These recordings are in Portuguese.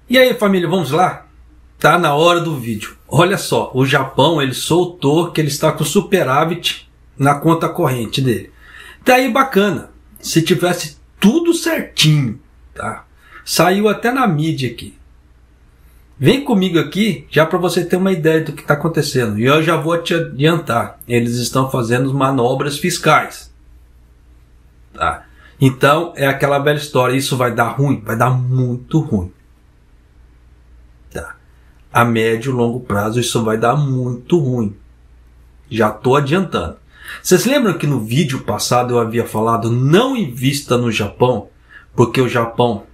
E aí, família, vamos lá? Tá na hora do vídeo. Olha só, o Japão, ele soltou que ele está com superávit na conta corrente dele. Daí bacana, se tivesse tudo certinho, tá? Saiu até na mídia aqui. Vem comigo aqui, já para você ter uma ideia do que está acontecendo. E eu já vou te adiantar, eles estão fazendo manobras fiscais. Tá? Então, é aquela velha história, isso vai dar ruim? Vai dar muito ruim. Tá? A médio e longo prazo, isso vai dar muito ruim. Já estou adiantando. Vocês lembram que no vídeo passado eu havia falado, não invista no Japão, porque o Japão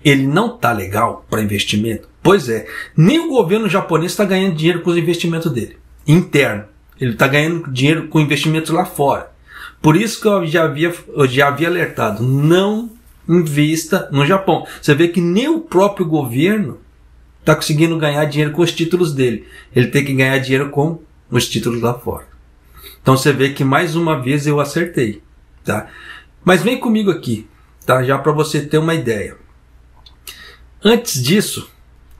ele não está legal para investimento? Pois é, nem o governo japonês está ganhando dinheiro com os investimentos dele, interno. Ele está ganhando dinheiro com investimentos lá fora. Por isso que eu já havia alertado, não invista no Japão. Você vê que nem o próprio governo está conseguindo ganhar dinheiro com os títulos dele. Ele tem que ganhar dinheiro com os títulos lá fora. Então você vê que mais uma vez eu acertei. Tá? Mas vem comigo aqui, tá? Já para você ter uma ideia. Antes disso,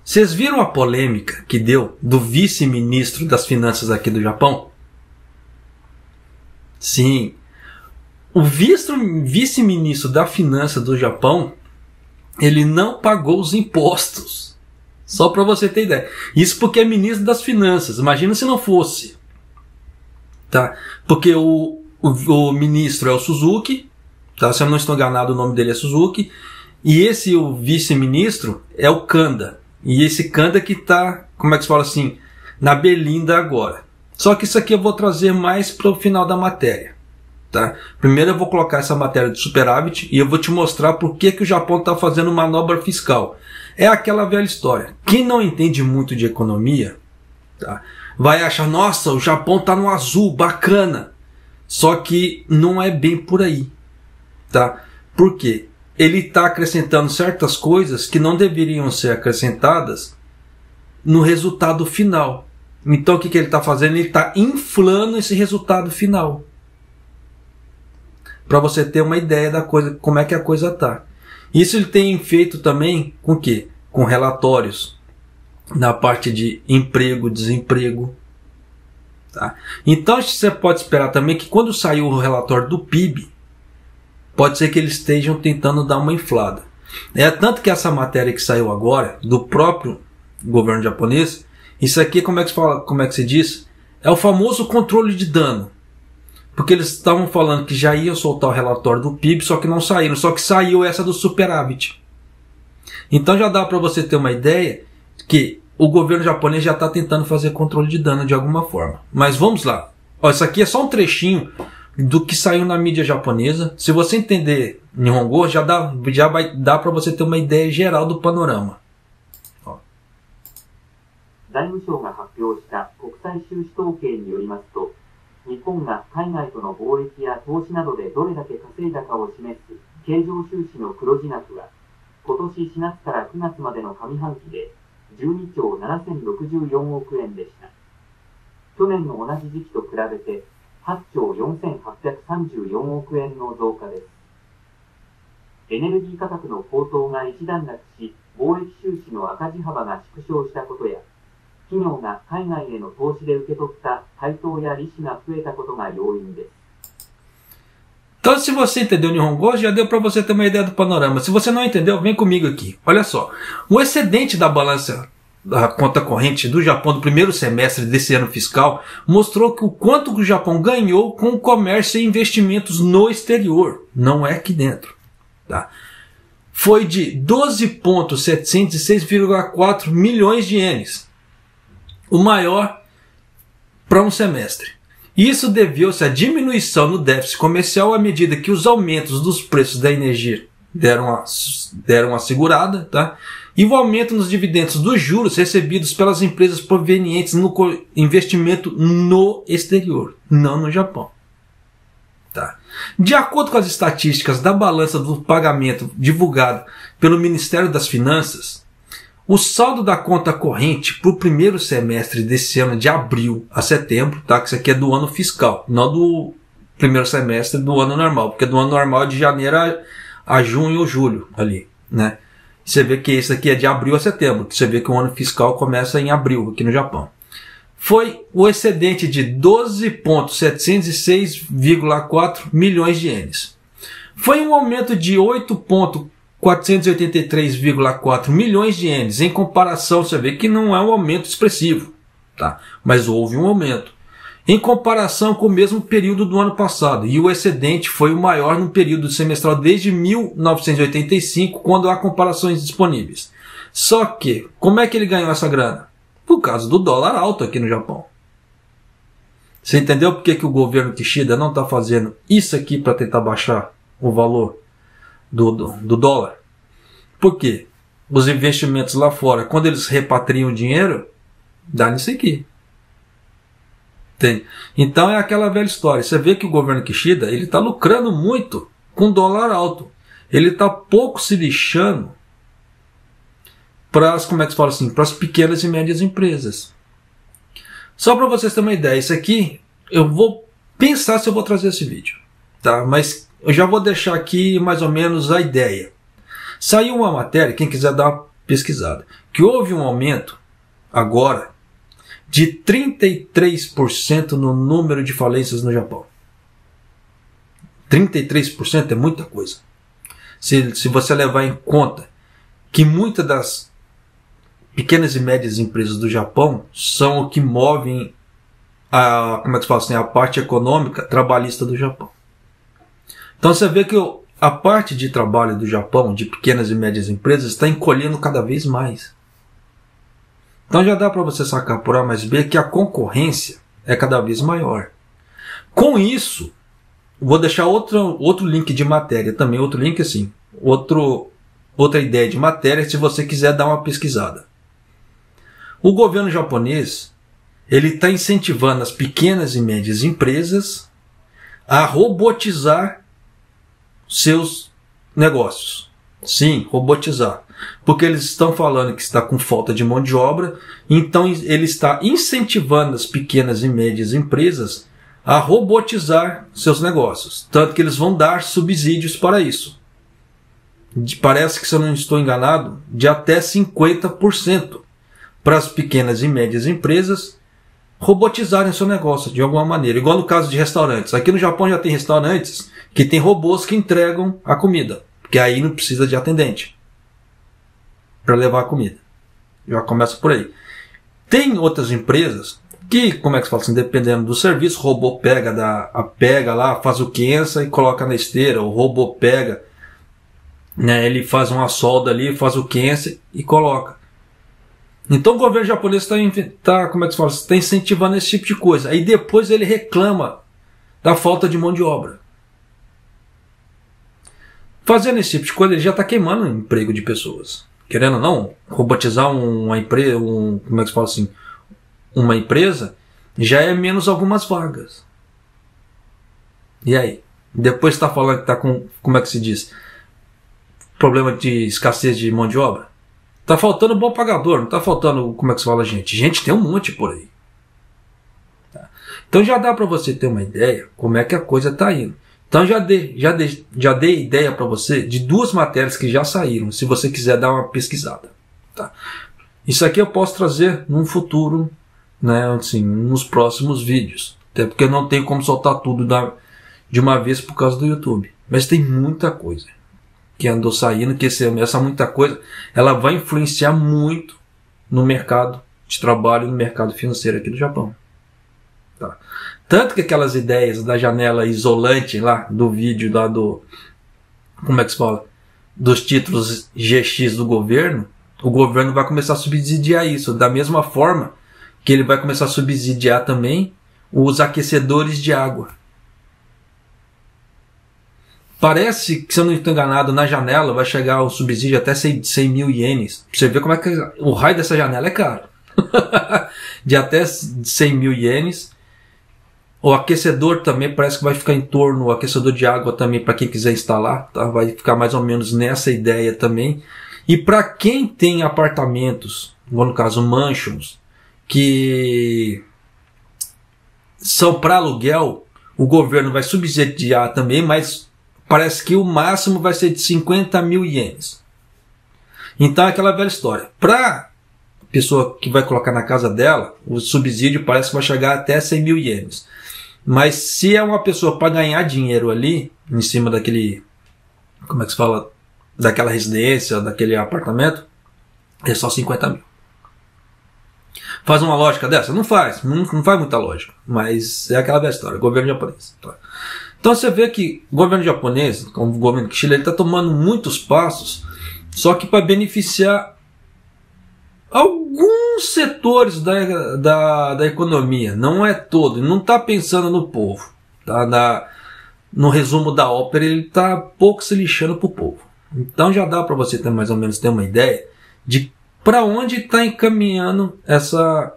vocês viram a polêmica que deu do vice-ministro das finanças aqui do Japão? Sim. O vice-ministro da finança do Japão, ele não pagou os impostos. Só para você ter ideia. Isso porque é ministro das finanças. Imagina se não fosse. Tá? Porque o ministro é o Suzuki. Tá? Se eu não estou enganado, o nome dele é Suzuki. E o vice-ministro é o Kanda. E esse Kanda que está, como é que se fala assim, na berlinda agora. Só que isso aqui eu vou trazer mais para o final da matéria. Tá? Primeiro eu vou colocar essa matéria de superávit e eu vou te mostrar por que o Japão está fazendo manobra fiscal. É aquela velha história. Quem não entende muito de economia, tá, vai achar, nossa, o Japão está no azul, bacana. Só que não é bem por aí. Tá? Por quê? Ele está acrescentando certas coisas que não deveriam ser acrescentadas no resultado final. Então o que ele está fazendo? Ele está inflando esse resultado final. Para você ter uma ideia da coisa, como é que a coisa está. Isso ele tem feito também com o quê? Com relatórios na parte de emprego, desemprego. Tá? Então você pode esperar também que quando sair o relatório do PIB, pode ser que eles estejam tentando dar uma inflada. É tanto que essa matéria que saiu agora, do próprio governo japonês, isso aqui, como é que se diz? É o famoso controle de dano. Porque eles estavam falando que já iam soltar o relatório do PIB, só que não saíram. Só que saiu essa do superávit. Então já dá para você ter uma ideia que o governo japonês já está tentando fazer controle de dano de alguma forma. Mas vamos lá. Ó, isso aqui é só um trechinho do que saiu na mídia japonesa. Se você entender Nihongo, já vai dar para você ter uma ideia geral do panorama. 財務省が発表した国際収支統計によりますと、日本が海外との貿易や投資などでどれだけ稼いだかを示す経常収支の黒字額は、今年4月から9月までの上半期で12兆7064億円でした。去年の同じ時期と比べて8兆4834億円の増加です。エネルギー価格の高騰が一段落し、貿易収支の赤字幅が縮小したことや、企業が海外への投資で受け取った配当や利子が増えたことが要因です。 Então, se você entendeu Nihongo, já deu para você ter uma ideia do panorama. Se você não entendeu, vem comigo aqui. Olha só, o excedente da balança da conta corrente do Japão do primeiro semestre desse ano fiscal mostrou que o quanto o Japão ganhou com o comércio e investimentos no exterior, não é aqui dentro. Tá? Foi de 12.706,4 milhões de ienes, o maior para um semestre. Isso deveu-se à diminuição no déficit comercial à medida que os aumentos dos preços da energia deram uma segurada, tá? E o aumento nos dividendos dos juros recebidos pelas empresas provenientes no investimento no exterior, não no Japão. Tá? De acordo com as estatísticas da balança do pagamento divulgado pelo Ministério das Finanças, o saldo da conta corrente para o primeiro semestre desse ano, de abril a setembro, tá? Que isso aqui é do ano fiscal, não do primeiro semestre do ano normal, porque do ano normal é de janeiro a junho ou julho, ali, né? Você vê que esse aqui é de abril a setembro, que você vê que o ano fiscal começa em abril aqui no Japão. Foi o excedente de 12.706,4 milhões de ienes. Foi um aumento de 8.483,4 milhões de ienes. Em comparação, você vê que não é um aumento expressivo, tá? Mas houve um aumento. Em comparação com o mesmo período do ano passado. E o excedente foi o maior no período semestral desde 1985, quando há comparações disponíveis. Só que, como é que ele ganhou essa grana? Por causa do dólar alto aqui no Japão. Você entendeu por que o governo Kishida não está fazendo isso aqui para tentar baixar o valor do dólar? Por quê? Os investimentos lá fora, quando eles repatriam dinheiro, dá nisso aqui. Tem. Então é aquela velha história. Você vê que o governo Kishida ele está lucrando muito com dólar alto. Ele está pouco se lixando para as, como é que se fala assim, para as pequenas e médias empresas. Só para vocês terem uma ideia, isso aqui eu vou pensar se eu vou trazer esse vídeo, tá? Mas eu já vou deixar aqui mais ou menos a ideia. Saiu uma matéria, quem quiser dar uma pesquisada, que houve um aumento agora de 33% no número de falências no Japão. 33% é muita coisa. Se você levar em conta que muitas das pequenas e médias empresas do Japão são o que movem a, como é que se fala assim, a parte econômica trabalhista do Japão. Então você vê que a parte de trabalho do Japão, de pequenas e médias empresas, está encolhendo cada vez mais. Então já dá para você sacar por A mais B que a concorrência é cada vez maior. Com isso, vou deixar outro link de matéria também, outro link assim, outra ideia de matéria se você quiser dar uma pesquisada. O governo japonês ele está incentivando as pequenas e médias empresas a robotizar seus negócios. Sim, robotizar. Porque eles estão falando que está com falta de mão de obra, então ele está incentivando as pequenas e médias empresas a robotizar seus negócios. Tanto que eles vão dar subsídios para isso. Parece que, se eu não estou enganado, de até 50% para as pequenas e médias empresas robotizarem seu negócio de alguma maneira. Igual no caso de restaurantes. Aqui no Japão já tem restaurantes que tem robôs que entregam a comida. Porque aí não precisa de atendente para levar a comida. Já começa por aí. Tem outras empresas que, como é que se fala assim, dependendo do serviço, o robô pega lá, faz o quença e coloca na esteira. O robô pega, né, ele faz uma solda ali, faz o quença e coloca. Então o governo japonês está como é que se fala, está incentivando esse tipo de coisa. Aí depois ele reclama da falta de mão de obra. Fazendo esse tipo de coisa, ele já está queimando o emprego de pessoas. Querendo ou não, robotizar uma empresa, como é que se fala assim, uma empresa, já é menos algumas vagas. E aí? Depois está falando que está com, como é que se diz, problema de escassez de mão de obra? Está faltando bom pagador, não está faltando, como é que se fala, gente? Gente, tem um monte por aí. Tá? Então já dá para você ter uma ideia como é que a coisa está indo. Então já dei ideia para você de duas matérias que já saíram, se você quiser dar uma pesquisada. Tá? Isso aqui eu posso trazer num futuro, né, assim, nos próximos vídeos. Até porque eu não tenho como soltar tudo de uma vez por causa do YouTube. Mas tem muita coisa que andou saindo, que essa muita coisa ela vai influenciar muito no mercado de trabalho, no mercado financeiro aqui do Japão. Tá? Tanto que aquelas ideias da janela isolante lá do vídeo lá do, como é que se fala, dos títulos GX do governo, o governo vai começar a subsidiar isso, da mesma forma que ele vai começar a subsidiar também os aquecedores de água. Parece que, se eu não estou enganado, na janela vai chegar o subsídio até 100 mil ienes. Você vê como é que o raio dessa janela é caro. De até 100 mil ienes. O aquecedor também parece que vai ficar em torno, o aquecedor de água também, para quem quiser instalar, tá? Vai ficar mais ou menos nessa ideia também. E para quem tem apartamentos, no caso mansions, que são para aluguel, o governo vai subsidiar também, mas parece que o máximo vai ser de 50 mil ienes. Então é aquela velha história. Para a pessoa que vai colocar na casa dela, o subsídio parece que vai chegar até 100 mil ienes. Mas se é uma pessoa para ganhar dinheiro ali, em cima daquele, como é que se fala, daquela residência, daquele apartamento, é só 50 mil. Faz uma lógica dessa? Não faz. Não faz muita lógica. Mas é aquela velha história. Governo japonês. Então você vê que o governo japonês, como o governo de Chile, ele está tomando muitos passos, só que para beneficiar alguns setores da economia. Não é todo. Ele não está pensando no povo. Tá? No resumo da ópera, ele está pouco se lixando para o povo. Então já dá para você ter mais ou menos ter uma ideia de para onde está encaminhando essa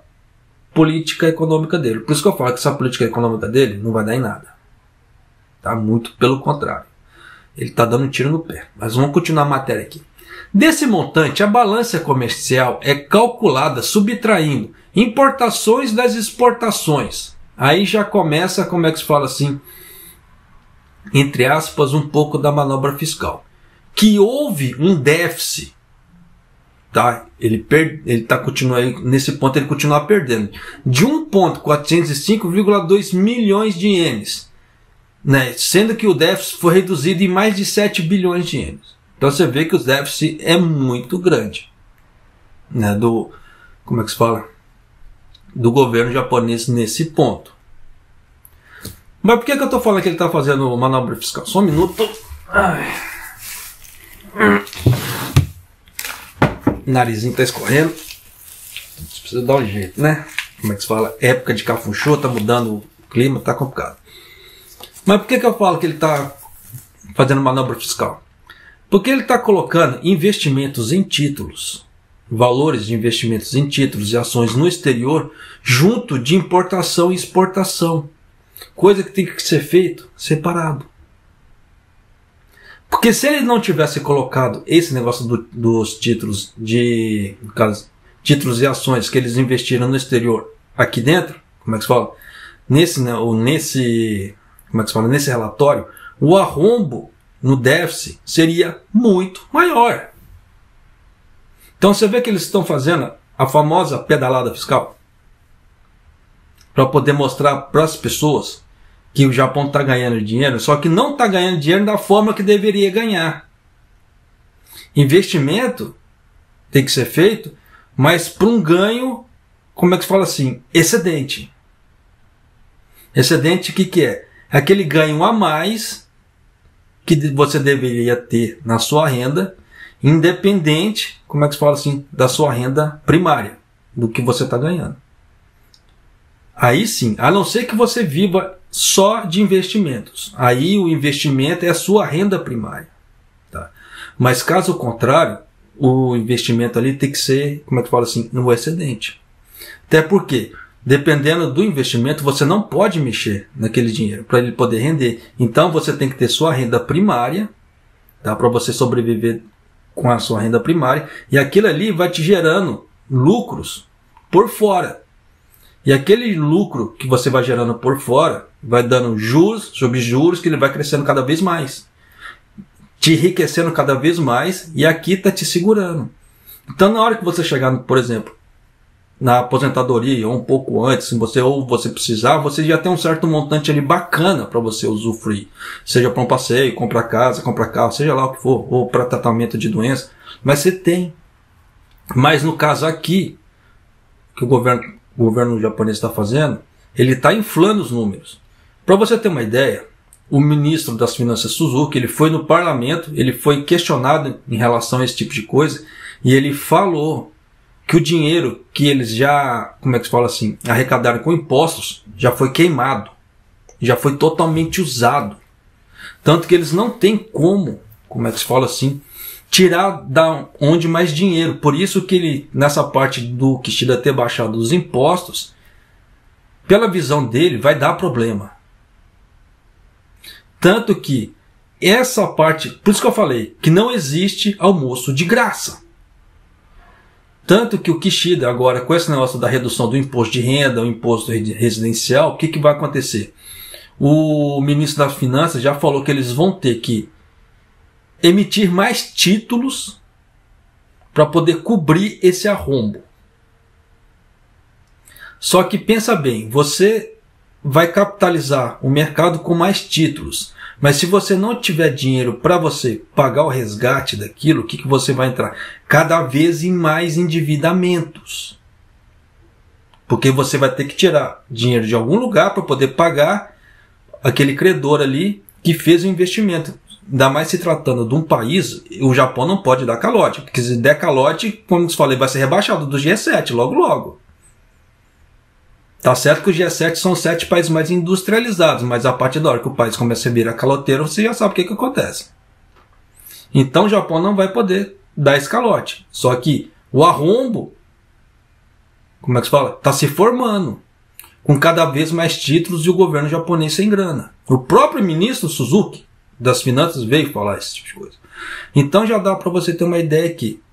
política econômica dele. Por isso que eu falo que essa política econômica dele não vai dar em nada. Tá? Muito pelo contrário. Ele está dando um tiro no pé. Mas vamos continuar a matéria aqui. Desse montante, a balança comercial é calculada subtraindo importações das exportações. Aí já começa, como é que se fala assim, entre aspas, um pouco da manobra fiscal. Que houve um déficit. Tá? Ele continua nesse ponto, ele continua perdendo de 1.405,2 milhões de ienes, né? Sendo que o déficit foi reduzido em mais de 7 bilhões de ienes. Então você vê que o déficit é muito grande, né? Como é que se fala? Do governo japonês nesse ponto. Mas por que eu estou falando que ele está fazendo manobra fiscal? Só um minuto. Ai. Narizinho tá escorrendo. Precisa dar um jeito, né? Como é que se fala? Época de cafunchô, tá mudando o clima, tá complicado. Mas por que eu falo que ele tá fazendo manobra fiscal? Porque ele tá colocando investimentos em títulos, valores de investimentos em títulos e ações no exterior, junto de importação e exportação. Coisa que tem que ser feito separado. Porque se ele não tivesse colocado esse negócio dos títulos títulos e ações que eles investiram no exterior aqui dentro, como é que se fala? Nesse relatório, o arrombo no déficit seria muito maior. Então você vê que eles estão fazendo a famosa pedalada fiscal para poder mostrar para as pessoas que o Japão está ganhando dinheiro, só que não está ganhando dinheiro da forma que deveria ganhar. Investimento tem que ser feito, mas para um ganho, como é que se fala assim? Excedente. Excedente o que é? É aquele ganho a mais que você deveria ter na sua renda, independente, como é que se fala assim, da sua renda primária, do que você está ganhando. Aí sim, a não ser que você viva só de investimentos. Aí o investimento é a sua renda primária. Tá? Mas caso contrário, o investimento ali tem que ser, como é que fala assim, no excedente. Até porque, dependendo do investimento, você não pode mexer naquele dinheiro para ele poder render. Então você tem que ter sua renda primária, tá? Para você sobreviver com a sua renda primária. E aquilo ali vai te gerando lucros por fora. E aquele lucro que você vai gerando por fora vai dando juros sobre juros, que ele vai crescendo cada vez mais, te enriquecendo cada vez mais, e aqui está te segurando. Então na hora que você chegar, por exemplo, na aposentadoria ou um pouco antes, se você precisar, você já tem um certo montante ali bacana para você usufruir, seja para um passeio, comprar casa, comprar carro, seja lá o que for, ou para tratamento de doença, mas você tem. Mas no caso aqui, que o governo japonês está fazendo, ele está inflando os números. Para você ter uma ideia, o ministro das Finanças Suzuki, ele foi no parlamento, ele foi questionado em relação a esse tipo de coisa, e ele falou que o dinheiro que eles já, como é que se fala assim, arrecadaram com impostos, já foi queimado, já foi totalmente usado. Tanto que eles não têm como é que se fala assim, tirar da onde mais dinheiro. Por isso que ele, nessa parte do Kishida ter baixado os impostos, pela visão dele, vai dar problema. Tanto que essa parte, por isso que eu falei, que não existe almoço de graça. Tanto que o Kishida agora, com esse negócio da redução do imposto de renda, o imposto residencial, o que vai acontecer? O ministro das Finanças já falou que eles vão ter que emitir mais títulos para poder cobrir esse arrombo. Só que pensa bem, você vai capitalizar o mercado com mais títulos, mas se você não tiver dinheiro para você pagar o resgate daquilo, o que você vai entrar? Cada vez em mais endividamentos. Porque você vai ter que tirar dinheiro de algum lugar para poder pagar aquele credor ali que fez o investimento. Ainda mais se tratando de um país, o Japão não pode dar calote. Porque se der calote, como eu falei, vai ser rebaixado do G7 logo logo. Tá certo que o G7 são 7 países mais industrializados, mas a partir da hora que o país começa a virar caloteiro, você já sabe o que acontece. Então o Japão não vai poder dar esse calote. Só que o arrombo, como é que se fala? Está se formando, com cada vez mais títulos e o governo japonês sem grana. O próprio ministro Suzuki das Finanças veio falar esse tipo de coisa. Então já dá para você ter uma ideia aqui.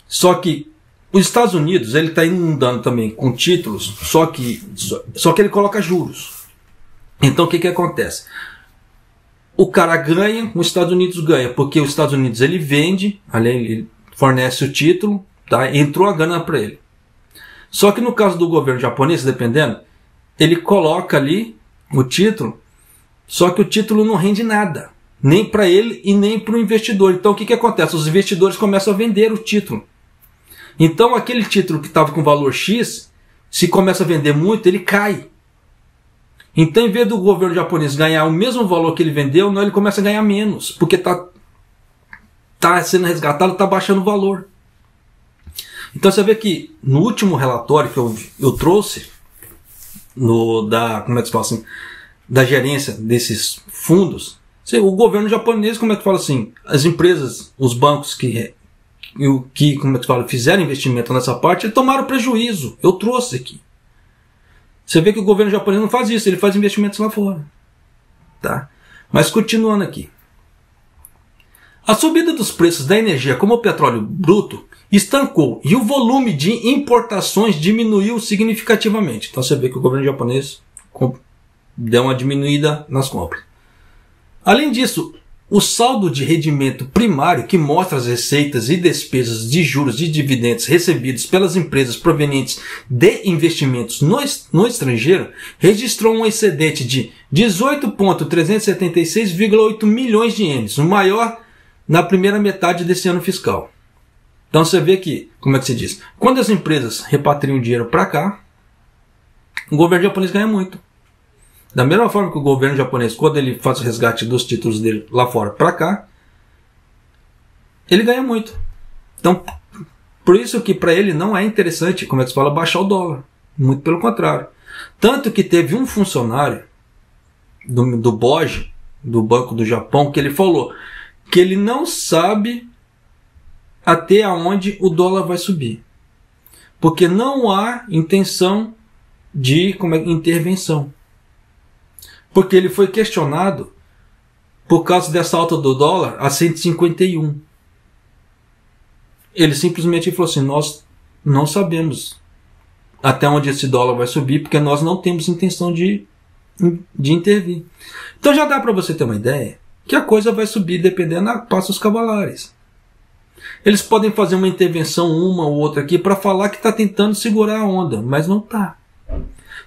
Só que os Estados Unidos, ele está inundando também com títulos, só que ele coloca juros. Então o que acontece? O cara ganha, os Estados Unidos ganha, porque os Estados Unidos ele vende, ali ele fornece o título, tá? Entrou a grana para ele. Só que no caso do governo japonês, dependendo, ele coloca ali o título, só que o título não rende nada, nem para ele e nem para o investidor. Então o que acontece? Os investidores começam a vender o título. Então aquele título que estava com valor X, se começa a vender muito, ele cai. Então em vez do governo japonês ganhar o mesmo valor que ele vendeu, não, ele começa a ganhar menos, porque está sendo resgatado, está baixando o valor. Então você vê que no último relatório que eu trouxe, como é que se fala assim, da gerência desses fundos, o governo japonês, como é que fala assim, as empresas, os bancos que como é que fala, fizeram investimento nessa parte, tomaram prejuízo. Eu trouxe aqui. Você vê que o governo japonês não faz isso, ele faz investimentos lá fora. Tá? Mas continuando aqui. A subida dos preços da energia, como o petróleo bruto, estancou e o volume de importações diminuiu significativamente. Então você vê que o governo japonês deu uma diminuída nas compras. Além disso, o saldo de rendimento primário, que mostra as receitas e despesas de juros e dividendos recebidos pelas empresas provenientes de investimentos no estrangeiro, registrou um excedente de 18.376,8 milhões de ienes, o maior na primeira metade desse ano fiscal. Então você vê que, como é que se diz? Quando as empresas repatriam dinheiro para cá, o governo japonês ganha muito. Da mesma forma que o governo japonês, quando ele faz o resgate dos títulos dele lá fora para cá, ele ganha muito. Então, por isso que para ele não é interessante, como é que se fala, baixar o dólar. Muito pelo contrário. Tanto que teve um funcionário do BOJ, do Banco do Japão, que ele falou que ele não sabe até onde o dólar vai subir. Porque não há intenção de intervenção. Porque ele foi questionado por causa dessa alta do dólar a 151. Ele simplesmente falou assim, nós não sabemos até onde esse dólar vai subir, porque nós não temos intenção de intervir. Então já dá para você ter uma ideia que a coisa vai subir dependendo a passos cavalares. Eles podem fazer uma intervenção, uma ou outra aqui, para falar que está tentando segurar a onda, mas não está.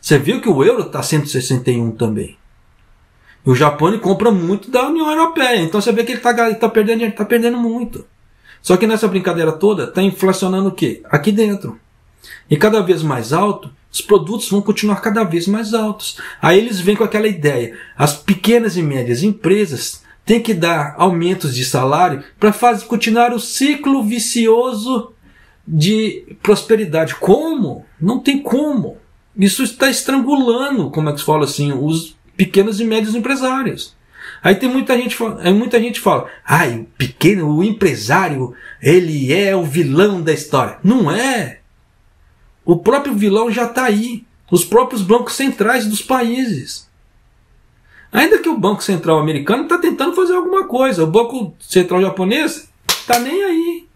Você viu que o euro está 161 também. E o Japão compra muito da União Europeia. Então você vê que ele está perdendo dinheiro, está perdendo muito. Só que nessa brincadeira toda está inflacionando o quê? Aqui dentro. E cada vez mais alto, os produtos vão continuar cada vez mais altos. Aí eles vêm com aquela ideia. As pequenas e médias empresas têm que dar aumentos de salário para continuar o ciclo vicioso de prosperidade. Como? Não tem como. Isso está estrangulando, como é que se fala assim, os pequenos e médios empresários. Aí tem muita gente fala, o empresário, ele é o vilão da história. Não é. O próprio vilão já está aí. Os próprios bancos centrais dos países. Ainda que o Banco Central americano está tentando fazer alguma coisa. O Banco Central japonês está nem aí.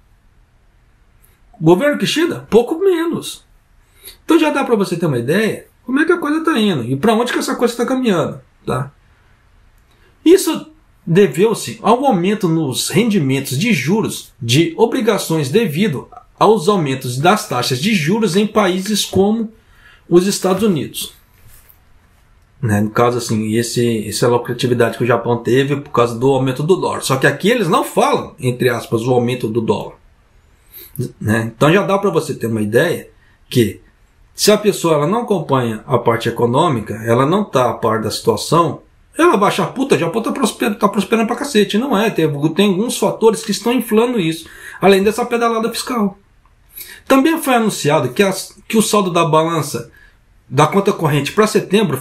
O governo Kishida, pouco menos. Então já dá para você ter uma ideia como é que a coisa está indo e para onde que essa coisa está caminhando. Tá? Isso deveu-se ao aumento nos rendimentos de juros de obrigações devido aos aumentos das taxas de juros em países como os Estados Unidos. Né? No caso, assim, essa lucratividade que o Japão teve por causa do aumento do dólar. Só que aqui eles não falam, entre aspas, o aumento do dólar. Né? Então já dá para você ter uma ideia que se a pessoa ela não acompanha a parte econômica, ela não está a par da situação, ela vai achar, puta, Japão tá prosperando pra cacete. Não é, tem alguns fatores que estão inflando isso, além dessa pedalada fiscal. Também foi anunciado que o saldo da balança da conta corrente para setembro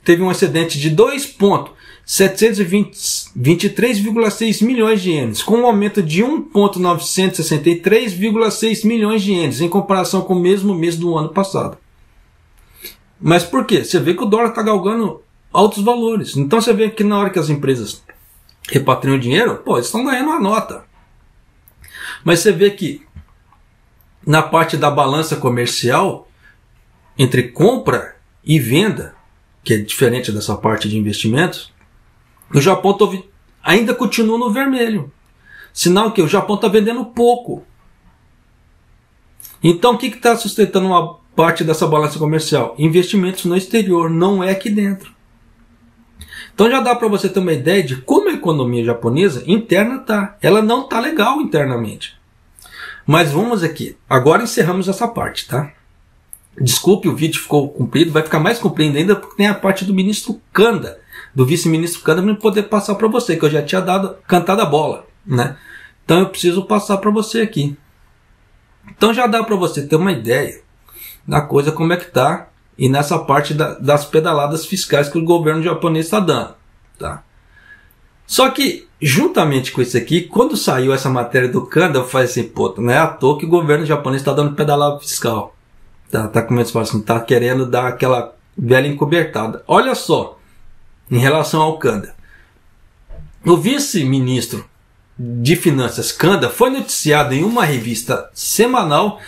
teve um excedente de 2,723,6 milhões de ienes, com um aumento de 1,963,6 milhões de ienes em comparação com o mesmo mês do ano passado. Mas por quê? Você vê que o dólar está galgando altos valores. Então você vê que na hora que as empresas repatriam o dinheiro, eles estão ganhando uma nota. Mas você vê que na parte da balança comercial, entre compra e venda, que é diferente dessa parte de investimentos, o Japão ainda continua no vermelho. Sinal que o Japão está vendendo pouco. Então o que está sustentando uma parte dessa balança comercial? Investimentos no exterior, não é aqui dentro. Então já dá para você ter uma ideia de como a economia japonesa interna está. Ela não está legal internamente. Mas vamos aqui. Agora encerramos essa parte, tá? Desculpe, o vídeo ficou comprido. Vai ficar mais comprido ainda porque tem a parte do ministro Kanda, do vice-ministro Kanda, para poder passar para você, que eu já tinha cantado a bola, né? Então eu preciso passar para você aqui. Então já dá para você ter uma ideia da coisa como é que tá e nessa parte das pedaladas fiscais que o governo japonês está dando, tá? Só que, juntamente com isso aqui, quando saiu essa matéria do Kanda, eu falei assim, não é à toa que o governo japonês está dando pedalada fiscal. Tá como eles falam assim, tá querendo dar aquela velha encobertada. Olha só, em relação ao Kanda. O vice-ministro de Finanças Kanda foi noticiado em uma revista semanal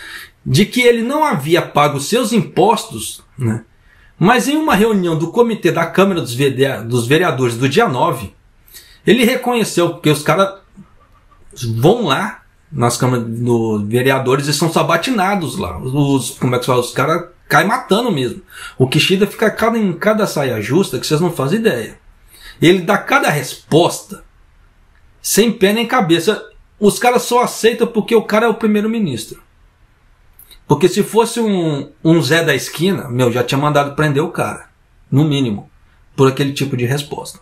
de que ele não havia pago seus impostos, né? Mas em uma reunião do comitê da Câmara dos Vereadores do dia 9, ele reconheceu, porque os caras vão lá nas câmaras dos vereadores e são sabatinados lá. Os caras caem matando mesmo. O Kishida fica em cada saia justa que vocês não fazem ideia. Ele dá cada resposta sem pé nem cabeça. Os caras só aceitam porque o cara é o primeiro-ministro. Porque se fosse um Zé da esquina, já tinha mandado prender o cara. No mínimo. Por aquele tipo de resposta.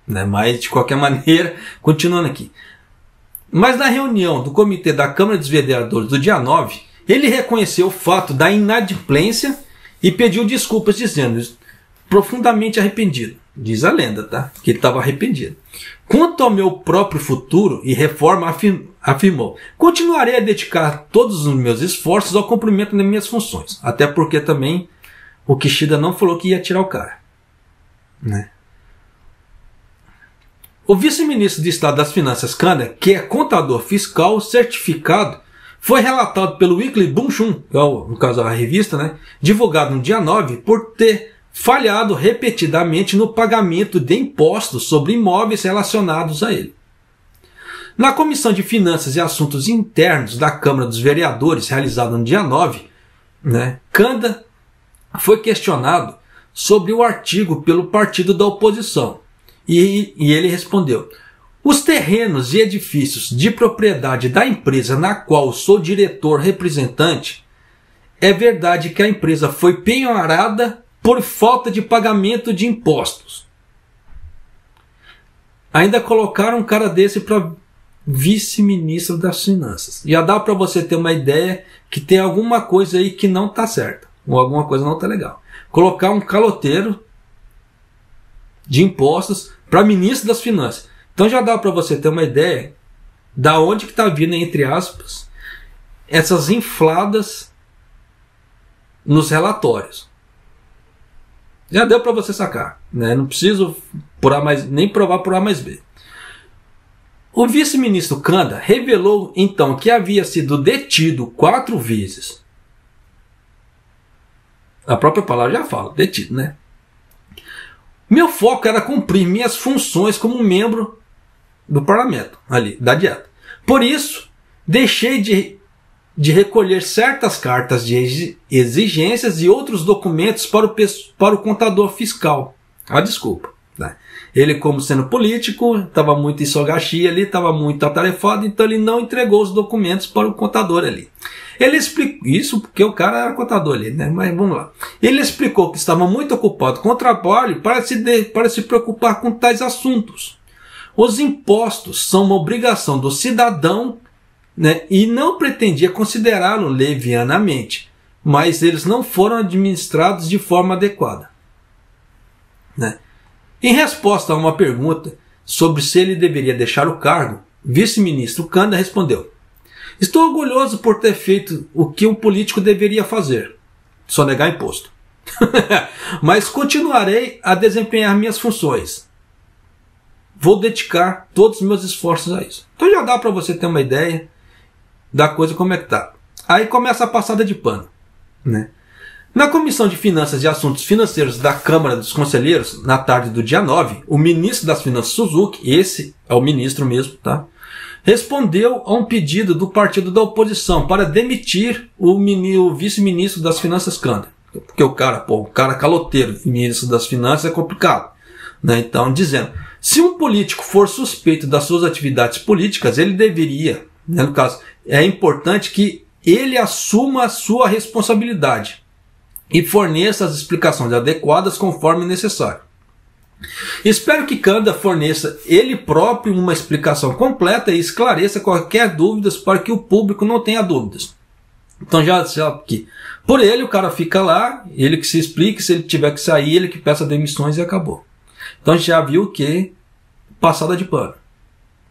Né? Mas, de qualquer maneira, continuando aqui. Mas na reunião do comitê da Câmara dos Vereadores do dia 9, ele reconheceu o fato da inadimplência e pediu desculpas, dizendo profundamente arrependido. Diz a lenda, tá? Que ele estava arrependido. Quanto ao meu próprio futuro e reforma, afirmou, continuarei a dedicar todos os meus esforços ao cumprimento das minhas funções. Até porque também o Kishida não falou que ia tirar o cara. Né? O vice-ministro de Estado das Finanças Kanda, que é contador fiscal certificado, foi relatado pelo Weekly Bunshun, no caso a revista, né, divulgado no dia 9, por ter falhado repetidamente no pagamento de impostos sobre imóveis relacionados a ele. Na Comissão de Finanças e Assuntos Internos da Câmara dos Vereadores, realizada no dia 9, né, Kanda foi questionado sobre o artigo pelo partido da oposição. E ele respondeu: os terrenos e edifícios de propriedade da empresa na qual sou diretor representante, é verdade que a empresa foi penhorada por falta de pagamento de impostos. Ainda colocaram um cara desse para vice-ministro das Finanças. Já dá para você ter uma ideia que tem alguma coisa aí que não está certa, ou alguma coisa não está legal. Colocar um caloteiro de impostos para ministro das Finanças. Então já dá para você ter uma ideia da onde que está vindo, entre aspas, essas infladas nos relatórios. Já deu para você sacar, né? Não preciso nem provar por A mais B. O vice-ministro Kanda revelou então que havia sido detido 4 vezes. A própria palavra já fala, detido, né? Meu foco era cumprir minhas funções como membro do parlamento, ali, da dieta. Por isso, deixei de recolher certas cartas de exigências e outros documentos para o contador fiscal. Desculpa. Né? Ele, como sendo político, estava muito em sogaxi ali, estava muito atarefado, então ele não entregou os documentos para o contador ali. Ele explicou isso porque o cara era contador ali, né? Mas vamos lá. Ele explicou que estava muito ocupado com o trabalho para se preocupar com tais assuntos. Os impostos são uma obrigação do cidadão, né? E não pretendia considerá-lo levianamente, mas eles não foram administrados de forma adequada. Né? Em resposta a uma pergunta sobre se ele deveria deixar o cargo, o vice-ministro Kanda respondeu: estou orgulhoso por ter feito o que um político deveria fazer, sonegar imposto. Mas continuarei a desempenhar minhas funções. Vou dedicar todos os meus esforços a isso. Então já dá para você ter uma ideia da coisa como é que tá. Aí começa a passada de pano. Né? Na Comissão de Finanças e Assuntos Financeiros da Câmara dos Conselheiros, na tarde do dia 9, o ministro das Finanças Suzuki, esse é o ministro mesmo, tá? Respondeu a um pedido do partido da oposição para demitir o vice-ministro das Finanças Kanda. Porque o cara caloteiro, ministro das Finanças, é complicado. Né? Então, dizendo, se um político for suspeito das suas atividades políticas, ele deveria, né, no caso, é importante que ele assuma a sua responsabilidade e forneça as explicações adequadas conforme necessário. Espero que Kanda forneça ele próprio uma explicação completa e esclareça qualquer dúvidas para que o público não tenha dúvidas. Então já sabe que por ele o cara fica lá, ele que se explique, se ele tiver que sair, ele que peça demissões e acabou. Então a gente já viu que passada de pano.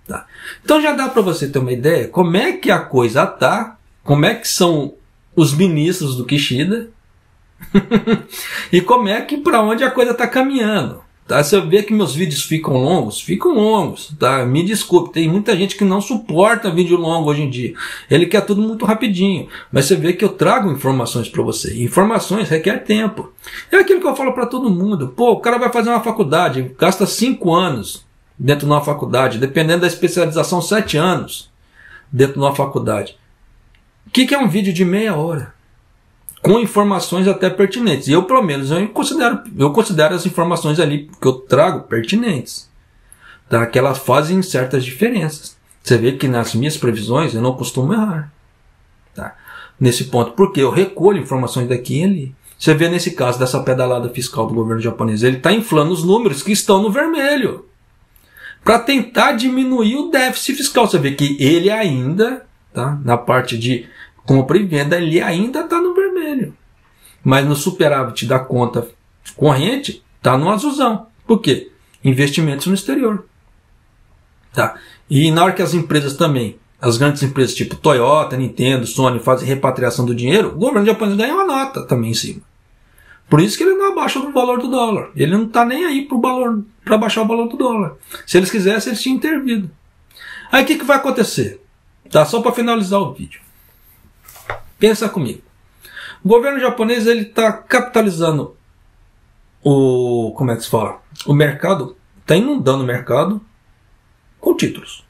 Tá. Então já dá para você ter uma ideia como é que a coisa tá, como é que são os ministros do Kishida e como é que para onde a coisa está caminhando. Tá? Você vê que meus vídeos ficam longos, tá? Me desculpe, tem muita gente que não suporta vídeo longo hoje em dia. Ele quer tudo muito rapidinho, mas você vê que eu trago informações para você. Informações requer tempo. É aquilo que eu falo para todo mundo. Pô, o cara vai fazer uma faculdade, gasta 5 anos dentro de uma faculdade, dependendo da especialização, 7 anos dentro de uma faculdade. O que é um vídeo de meia hora? Com informações até pertinentes. E eu, pelo menos, eu considero as informações ali que eu trago pertinentes. Tá? Que elas fazem certas diferenças. Você vê que nas minhas previsões eu não costumo errar. Tá? Nesse ponto, porque eu recolho informações daqui e ali. Você vê nesse caso dessa pedalada fiscal do governo japonês, ele está inflando os números que estão no vermelho. Para tentar diminuir o déficit fiscal. Você vê que ele ainda, tá? Na parte de compra e venda, ele ainda está no vermelho. Mas no superávit da conta corrente, está no azulzão. Por quê? Investimentos no exterior. Tá? E na hora que as empresas também, as grandes empresas tipo Toyota, Nintendo, Sony, fazem repatriação do dinheiro, o governo japonês ganha uma nota também em cima. Por isso que ele não abaixa o valor do dólar. Ele não está nem aí para baixar o valor do dólar. Se eles quisessem, eles tinham intervido. Aí o que vai acontecer? Tá? Só para finalizar o vídeo. Pensa comigo. O governo japonês está capitalizando o mercado, está inundando o mercado com títulos.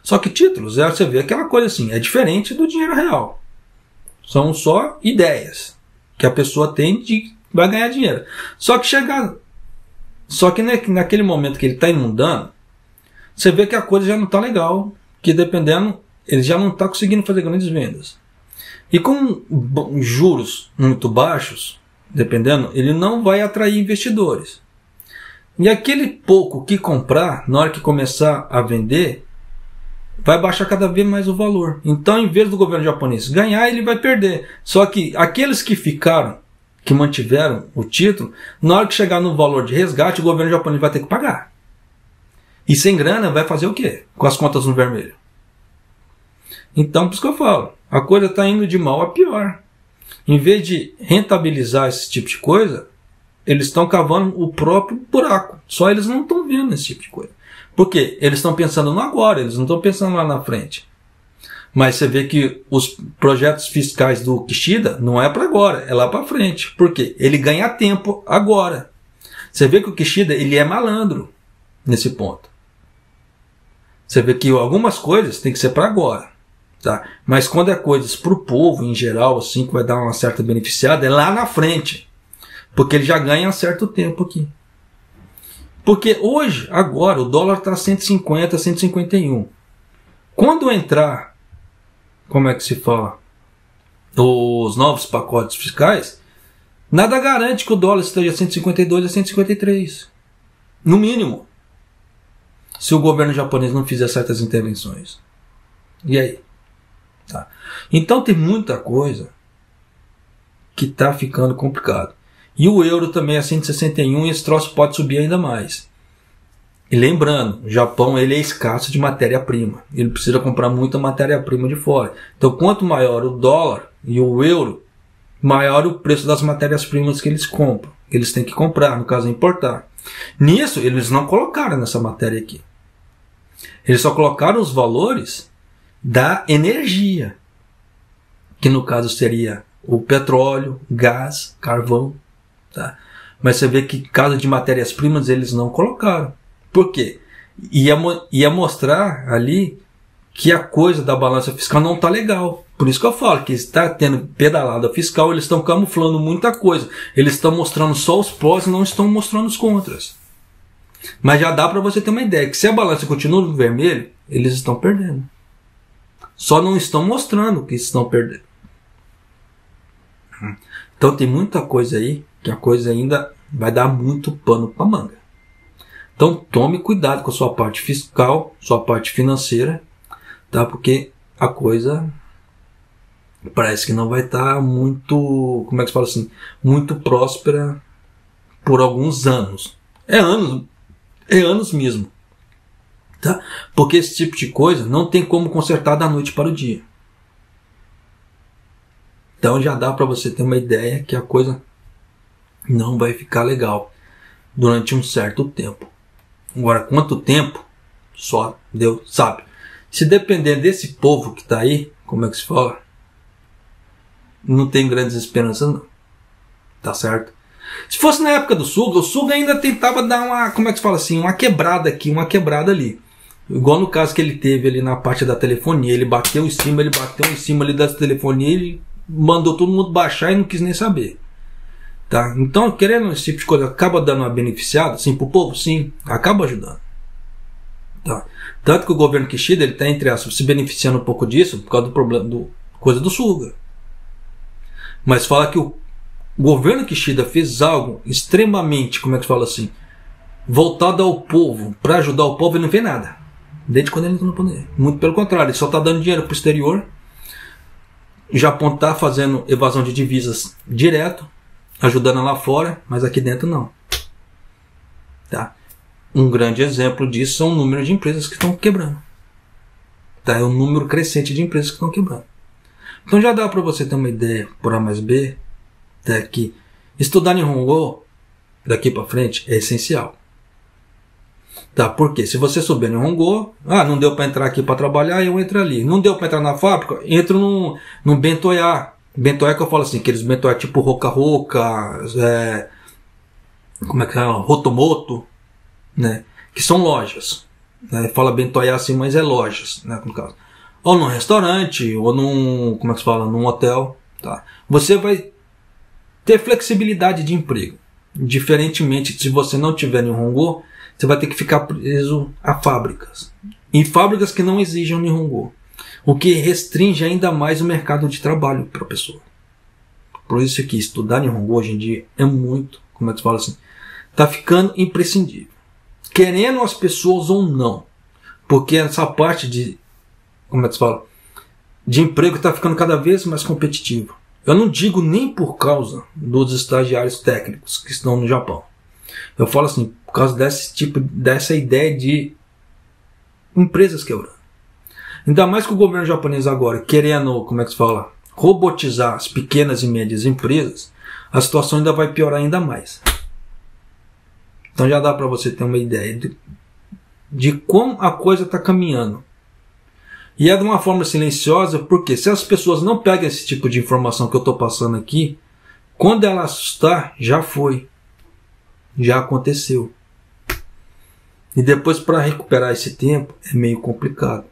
Só que títulos, você vê aquela coisa assim, é diferente do dinheiro real. São só ideias que a pessoa tem de vai ganhar dinheiro. Só que naquele momento que ele está inundando, você vê que a coisa já não está legal, que dependendo, ele já não está conseguindo fazer grandes vendas. E com juros muito baixos, dependendo, ele não vai atrair investidores. E aquele pouco que comprar, na hora que começar a vender, vai baixar cada vez mais o valor. Então, em vez do governo japonês ganhar, ele vai perder. Só que aqueles que ficaram, que mantiveram o título, na hora que chegar no valor de resgate, o governo japonês vai ter que pagar. E sem grana, vai fazer o quê? Com as contas no vermelho. Então, por isso que eu falo, a coisa está indo de mal a pior. Em vez de rentabilizar esse tipo de coisa, eles estão cavando o próprio buraco. Só eles não estão vendo esse tipo de coisa. Por quê? Eles estão pensando no agora, eles não estão pensando lá na frente. Mas você vê que os projetos fiscais do Kishida não é para agora, é lá para frente. Por quê? Ele ganha tempo agora. Você vê que o Kishida, ele é malandro nesse ponto. Você vê que algumas coisas tem que ser para agora. Tá? Mas quando é coisas para o povo em geral, assim, que vai dar uma certa beneficiada, é lá na frente. Porque ele já ganha um certo tempo aqui. Porque hoje, agora, o dólar está 150, 151. Quando entrar, como é que se fala, os novos pacotes fiscais, nada garante que o dólar esteja 152 a 153. No mínimo. Se o governo japonês não fizer certas intervenções. E aí? Tá. Então tem muita coisa que está ficando complicado. E o euro também é 161 e esse troço pode subir ainda mais. E lembrando, o Japão ele é escasso de matéria-prima. Ele precisa comprar muita matéria-prima de fora. Então quanto maior o dólar e o euro, maior o preço das matérias-primas que eles compram. Eles têm que comprar, no caso importar. Nisso eles não colocaram nessa matéria aqui. Eles só colocaram os valores da energia, que no caso seria o petróleo, gás, carvão, tá? Mas você vê que caso de matérias-primas eles não colocaram. Por quê? Ia mostrar ali que a coisa da balança fiscal não está legal. Por isso que eu falo que está tendo pedalada fiscal, eles estão camuflando muita coisa. Eles estão mostrando só os prós e não estão mostrando os contras. Mas já dá para você ter uma ideia que se a balança continua no vermelho, eles estão perdendo. Só não estão mostrando que estão perdendo. Então tem muita coisa aí que a coisa ainda vai dar muito pano para manga. Então tome cuidado com a sua parte fiscal, sua parte financeira, tá? Porque a coisa parece que não vai estar muito, como é que se fala assim, muito próspera por alguns anos. É anos mesmo. Tá? Porque esse tipo de coisa não tem como consertar da noite para o dia. Então já dá para você ter uma ideia que a coisa não vai ficar legal durante um certo tempo. Agora, quanto tempo? Só Deus sabe. Se depender desse povo que está aí, como é que se fala? Não tem grandes esperanças não. Tá certo? Se fosse na época do Suga, o Suga ainda tentava dar uma, como é que se fala assim, uma quebrada aqui, uma quebrada ali. Igual no caso que ele teve ali na parte da telefonia, ele bateu em cima ali da telefonia, ele mandou todo mundo baixar e não quis nem saber. Tá? Então, querendo esse tipo de coisa, acaba dando uma beneficiada, sim, pro povo, sim, acaba ajudando. Tá? Tanto que o governo Kishida, ele está, entre aspas, se beneficiando um pouco disso, por causa do problema, coisa do Suga. Mas fala que o governo Kishida fez algo extremamente, como é que fala assim, voltado ao povo, para ajudar o povo, e não fez nada. Desde quando ele entrou no poder. Muito pelo contrário, ele só está dando dinheiro para o exterior. O Japão está fazendo evasão de divisas direto, ajudando lá fora, mas aqui dentro não. Tá? Um grande exemplo disso são o número de empresas que estão quebrando. Tá? É um número crescente de empresas que estão quebrando. Então já dá para você ter uma ideia, por A mais B, até que estudar Nihongo daqui para frente é essencial. Tá? Porque se você souber Nihongo, não deu para entrar aqui para trabalhar, eu entro ali. Não deu para entrar na fábrica, entro num bentoyá. Bentoyá que eu falo assim, aqueles bentoyá tipo Roka-Roka, como é que é? Rotomoto, né? Que são lojas. Né? Fala bentoyá assim, mas é lojas, né? No caso. Ou num restaurante, ou como é que se fala? Num hotel. Tá? Você vai ter flexibilidade de emprego. Diferentemente, se você não tiver Nihongo, você vai ter que ficar preso a fábricas. Em fábricas que não exijam Nihongo. O que restringe ainda mais o mercado de trabalho para a pessoa. Por isso que estudar Nihongo hoje em dia é muito, como é que se fala assim, está ficando imprescindível. Querendo as pessoas ou não. Porque essa parte de, como é que se fala, de emprego está ficando cada vez mais competitivo. Eu não digo nem por causa dos estagiários técnicos que estão no Japão. Eu falo assim, por causa dessa ideia de empresas quebrando. Ainda mais que o governo japonês agora, querendo, como é que se fala, robotizar as pequenas e médias empresas, a situação ainda vai piorar ainda mais. Então já dá para você ter uma ideia de como a coisa está caminhando. E é de uma forma silenciosa, porque se as pessoas não pegam esse tipo de informação que eu estou passando aqui, quando ela assustar, já foi. já aconteceu. E depois, para recuperar esse tempo, é meio complicado.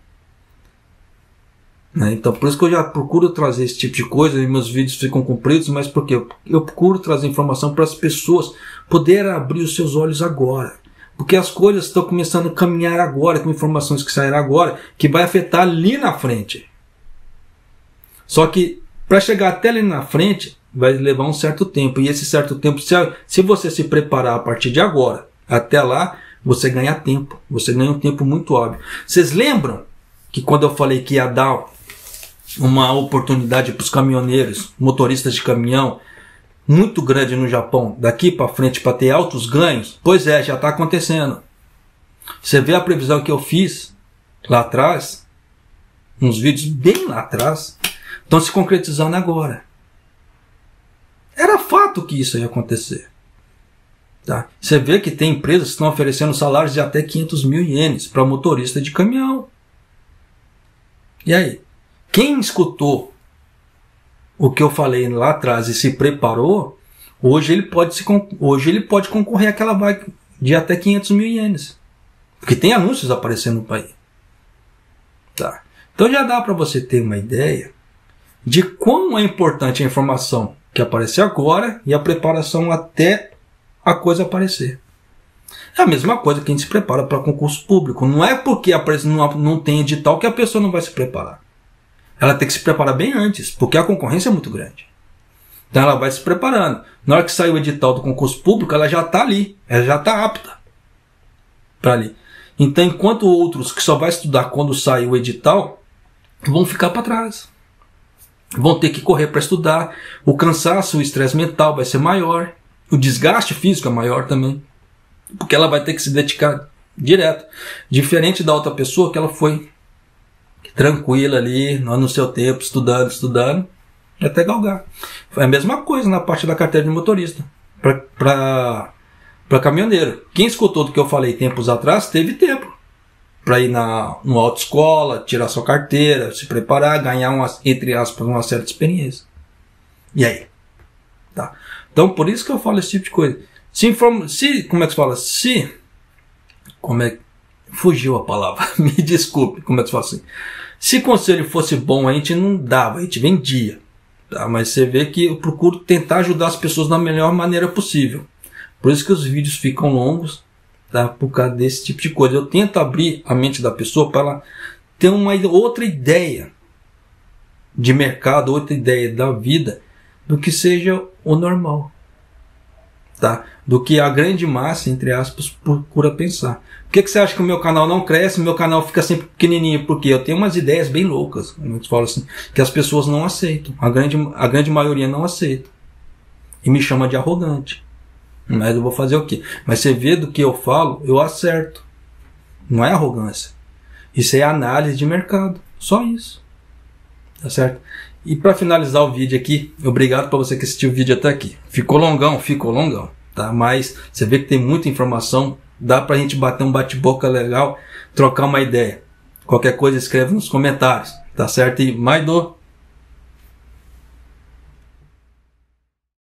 Né? Então, por isso que eu já procuro trazer esse tipo de coisa, e meus vídeos ficam compridos, mas porque eu procuro trazer informação para as pessoas poderem abrir os seus olhos agora. Porque as coisas estão começando a caminhar agora, com informações que saíram agora, que vai afetar ali na frente. Só que, para chegar até ali na frente, vai levar um certo tempo. E esse certo tempo, se você se preparar a partir de agora, até lá, você ganha tempo. Você ganha um tempo muito óbvio. Vocês lembram que quando eu falei que ia dar uma oportunidade para os caminhoneiros, motoristas de caminhão, muito grande no Japão, daqui para frente, para ter altos ganhos? Pois é, já está acontecendo. Você vê a previsão que eu fiz lá atrás, uns vídeos bem lá atrás, estão se concretizando agora. Era fato que isso ia acontecer. Tá? Você vê que tem empresas que estão oferecendo salários de até 500 mil ienes para motorista de caminhão. E aí? Quem escutou o que eu falei lá atrás e se preparou, hoje ele pode concorrer àquela vaga de até 500 mil ienes. Porque tem anúncios aparecendo no país. Tá? Então já dá para você ter uma ideia de quão é importante a informação que aparece agora e a preparação até a coisa aparecer. É a mesma coisa que a gente se prepara para concurso público. Não é porque não tem edital que a pessoa não vai se preparar. Ela tem que se preparar bem antes, porque a concorrência é muito grande. Então ela vai se preparando. Na hora que sair o edital do concurso público, ela já está ali. Ela já está apta para ali. Então, enquanto outros que só vai estudar quando sair o edital, vão ficar para trás. Vão ter que correr para estudar. O cansaço, o estresse mental vai ser maior. O desgaste físico é maior também. Porque ela vai ter que se dedicar direto. Diferente da outra pessoa que ela foi tranquila ali, no seu tempo, estudando, até galgar. É a mesma coisa na parte da carteira de motorista. Para caminhoneiro. Quem escutou do que eu falei tempos atrás, teve tempo para ir numa autoescola, tirar sua carteira, se preparar, ganhar, entre aspas, uma certa experiência. E aí? Tá. Então, por isso que eu falo esse tipo de coisa. Como é que se fala? Fugiu a palavra. Me desculpe, como é que se fala assim? Se conselho fosse bom, a gente não dava, a gente vendia. Tá? Mas você vê que eu procuro tentar ajudar as pessoas da melhor maneira possível. Por isso que os vídeos ficam longos, tá? Por causa desse tipo de coisa. Eu tento abrir a mente da pessoa para ela ter uma outra ideia de mercado, outra ideia da vida, do que seja o normal. Tá? Do que a grande massa, entre aspas, procura pensar. Por que você acha que o meu canal não cresce? O meu canal fica sempre pequenininho? Porque eu tenho umas ideias bem loucas, como eu falo assim, que as pessoas não aceitam. A grande maioria não aceita. E me chama de arrogante. Mas eu vou fazer o quê? Mas você vê do que eu falo, eu acerto. Não é arrogância. Isso é análise de mercado. Só isso. Tá certo? E para finalizar o vídeo aqui, obrigado para você que assistiu o vídeo até aqui. Ficou longão, tá? Mas você vê que tem muita informação, dá pra gente bater um bate-boca legal, trocar uma ideia. Qualquer coisa escreve nos comentários, tá certo? E Maido!